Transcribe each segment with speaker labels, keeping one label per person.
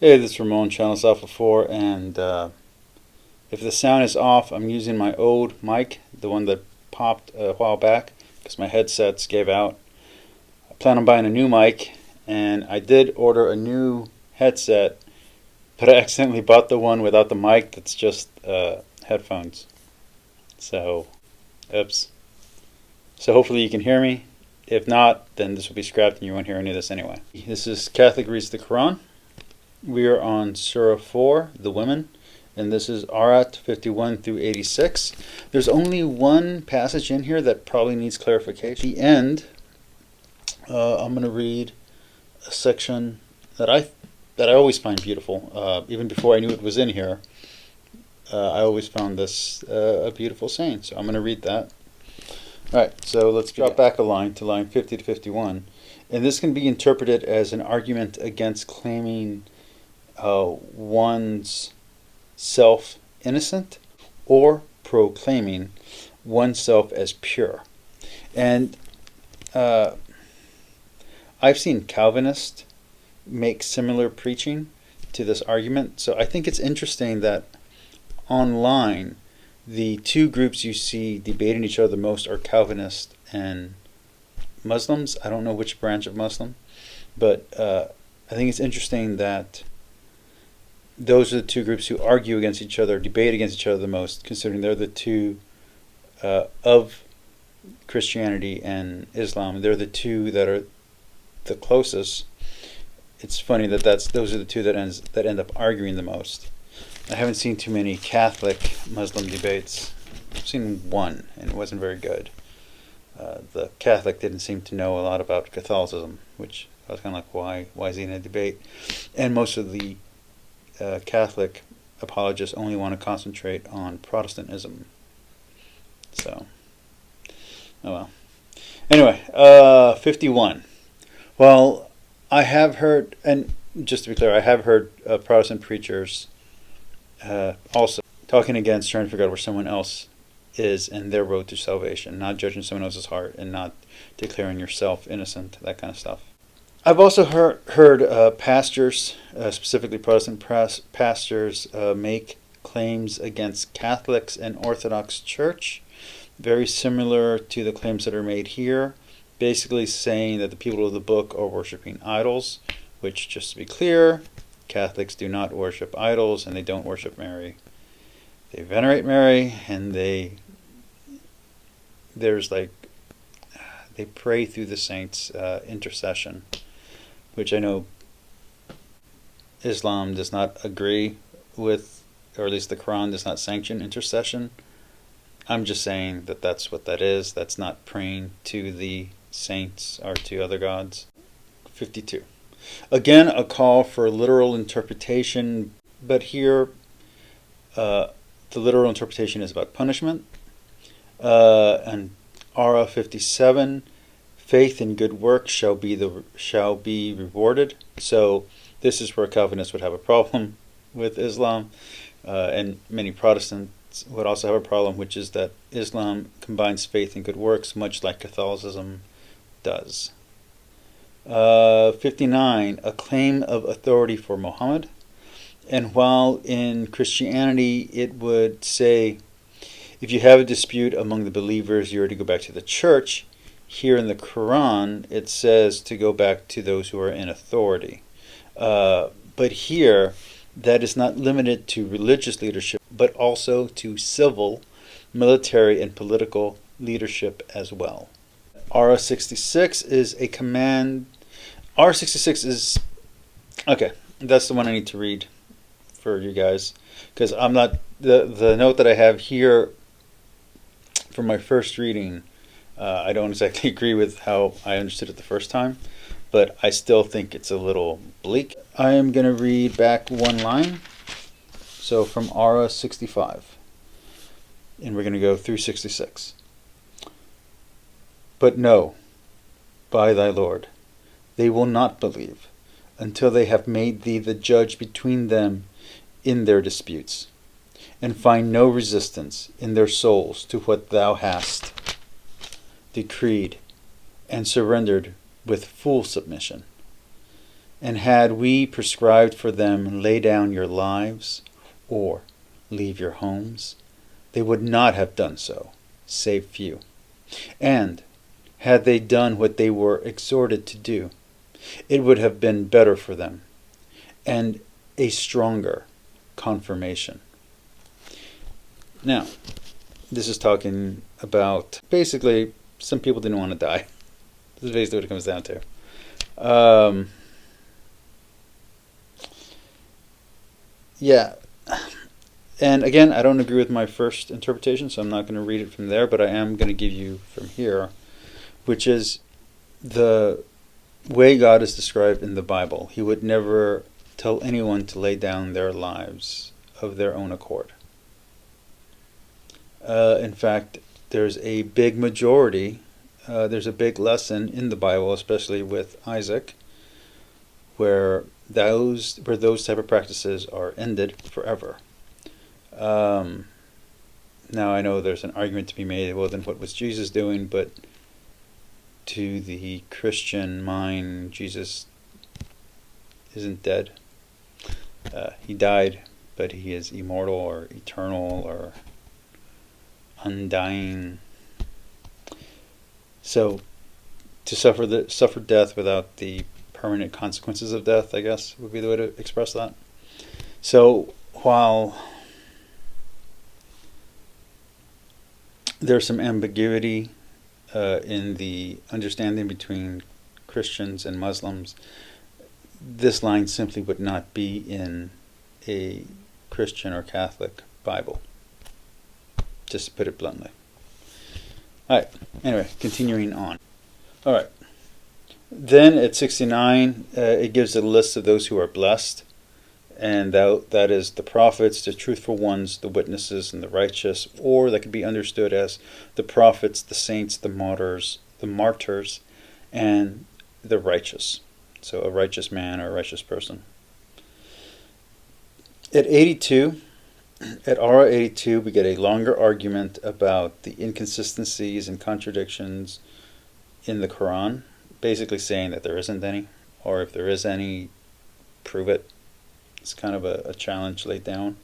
Speaker 1: Hey, this is Ramon, Channels Alpha 4, and if the sound is off, I'm using my old mic, the one that popped a while back, because my headsets gave out. I plan on buying a new mic, and I did order a new headset, but I accidentally bought the one without the mic that's just headphones. So, oops. So hopefully you can hear me. If not, then this will be scrapped and you won't hear any of this anyway. This is Catholic Reads the Quran. We are on Surah 4, the women, and this is ayat 51 through 86. There's only one passage in here that probably needs clarification. At the end, I'm going to read a section that I always find beautiful. Even before I knew it was in here, I always found this a beautiful saying. So I'm going to read that. All right, so let's drop back a line to line 50 to 51. And this can be interpreted as an argument against claiming one's self innocent or proclaiming oneself as pure. And I've seen Calvinists make similar preaching to this argument. So I think it's interesting that online the two groups you see debating each other the most are Calvinists and Muslims. I don't know which branch of Muslim, but I think it's interesting that those are the two groups who argue against each other, debate against each other the most, considering they're the two of Christianity and Islam. They're the two that are the closest. It's funny that those are the two that end up arguing the most. I haven't seen too many Catholic Muslim debates. I've seen one, and it wasn't very good. The Catholic didn't seem to know a lot about Catholicism, which I was kind of like, why is he in a debate? And most of the Catholic apologists only want to concentrate on Protestantism. So, oh well. Anyway, 51. Well, I have heard, and just to be clear, I have heard Protestant preachers also talking against trying to figure out where someone else is in their road to salvation, not judging someone else's heart and not declaring yourself innocent, that kind of stuff. I've also heard pastors, specifically Protestant pastors, make claims against Catholics and Orthodox Church, very similar to the claims that are made here, basically saying that the people of the book are worshiping idols, which, just to be clear, Catholics do not worship idols and they don't worship Mary. They venerate Mary, and they pray through the saints' intercession, which I know Islam does not agree with, or at least the Quran does not sanction intercession. I'm just saying that that's what that is. That's not praying to the saints or to other gods. 52. Again, a call for literal interpretation, but here the literal interpretation is about punishment. And Ara 57, faith and good works shall be rewarded. So this is where Calvinists would have a problem with Islam, and many Protestants would also have a problem, which is that Islam combines faith and good works, much like Catholicism does. 59, a claim of authority for Muhammad. And while in Christianity it would say, if you have a dispute among the believers, you are to go back to the church, here in the Quran it says to go back to those who are in authority. But here, that is not limited to religious leadership, but also to civil, military, and political leadership as well. Ara 66 is a command. Ara 66 is, okay, that's the one I need to read for you guys, because I'm not, the note that I have here from my first reading, I don't exactly agree with how I understood it the first time, but I still think it's a little bleak. I am going to read back one line, so from Ara 65, and we're going to go through 66. But no, by thy Lord, they will not believe until they have made thee the judge between them in their disputes, and find no resistance in their souls to what thou hast decreed and surrendered with full submission. And had we prescribed for them, lay down your lives, or leave your homes, they would not have done so, save few. And had they done what they were exhorted to do, it would have been better for them, and a stronger confirmation. Now, this is talking about, basically, some people didn't want to die. This is basically what it comes down to. Yeah. And again, I don't agree with my first interpretation, so I'm not going to read it from there, but I am going to give you from here, which is the way God is described in the Bible. He would never tell anyone to lay down their lives of their own accord. In fact, there's a big majority, there's a big lesson in the Bible, especially with Isaac, where those type of practices are ended forever. Now I know there's an argument to be made, well then what was Jesus doing, but to the Christian mind, Jesus isn't dead. He died, but he is immortal or eternal or undying. So to suffer death without the permanent consequences of death, I guess, would be the way to express that. So while there's some ambiguity in the understanding between Christians and Muslims, this line simply would not be in a Christian or Catholic Bible, just to put it bluntly. Alright, anyway, continuing on. Alright, then at 69, it gives a list of those who are blessed, and that is the prophets, the truthful ones, the witnesses, and the righteous, or that could be understood as the prophets, the saints, the martyrs, and the righteous. So a righteous man or a righteous person. At 82, at Ara 82, we get a longer argument about the inconsistencies and contradictions in the Quran, basically saying that there isn't any, or if there is any, prove it. It's kind of a challenge laid down.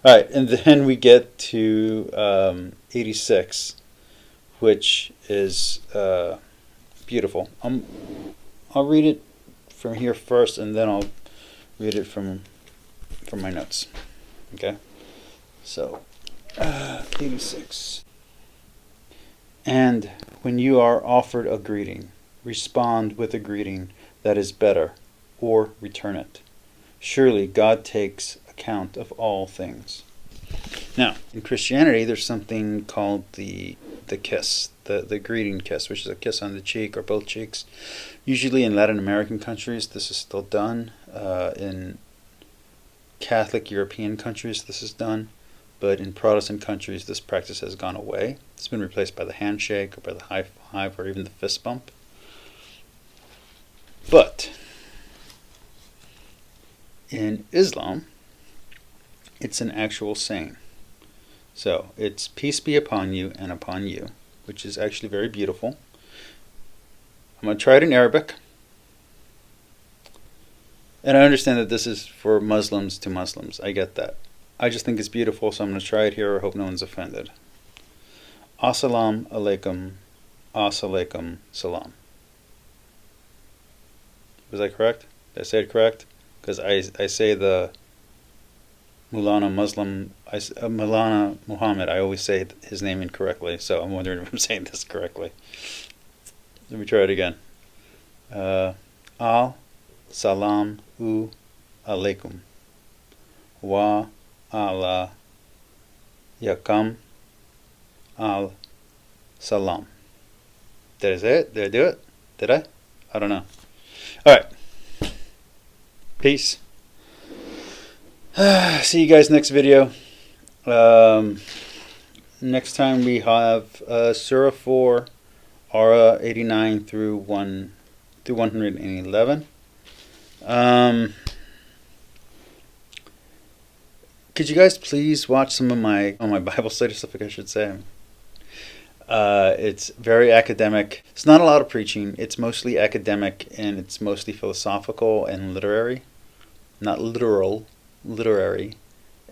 Speaker 1: All right, and then we get to 86, which is beautiful. I'll read it from here first, and then I'll read it from my notes. Okay, so 86. And when you are offered a greeting, respond with a greeting that is better, or return it. Surely God takes account of all things. Now, in Christianity, there's something called the kiss, the greeting kiss, which is a kiss on the cheek or both cheeks. Usually in Latin American countries, this is still done. In Catholic European countries, this is done. But in Protestant countries, this practice has gone away. It's been replaced by the handshake or by the high five or even the fist bump. But in Islam, it's an actual saying. So it's peace be upon you and upon you, which is actually very beautiful. I'm going to try it in Arabic. And I understand that this is for Muslims to Muslims. I get that. I just think it's beautiful, so I'm going to try it here. I hope no one's offended. Assalamu alaikum, as-alaikum salam. Was that correct? Did I say it correct? Because I say the Maulana Maulana Muhammad, I always say his name incorrectly, so I'm wondering if I'm saying this correctly. Let me try it again. Al salam u alaikum wa ala yakam al salam. Did I say it? Did I do it? Did I? I don't know. Alright. Peace. See you guys next video. Next time we have Surah 4, Ara 89 through 111. Could you guys please watch some of my Bible study stuff, I should say. It's very academic. It's not a lot of preaching. It's mostly academic and it's mostly philosophical and literary, not literal, literary.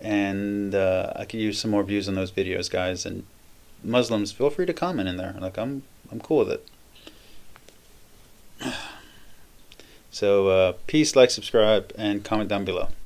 Speaker 1: And I could use some more views on those videos, guys. And Muslims, feel free to comment in there. Like I'm cool with it. So peace, like, subscribe, and comment down below.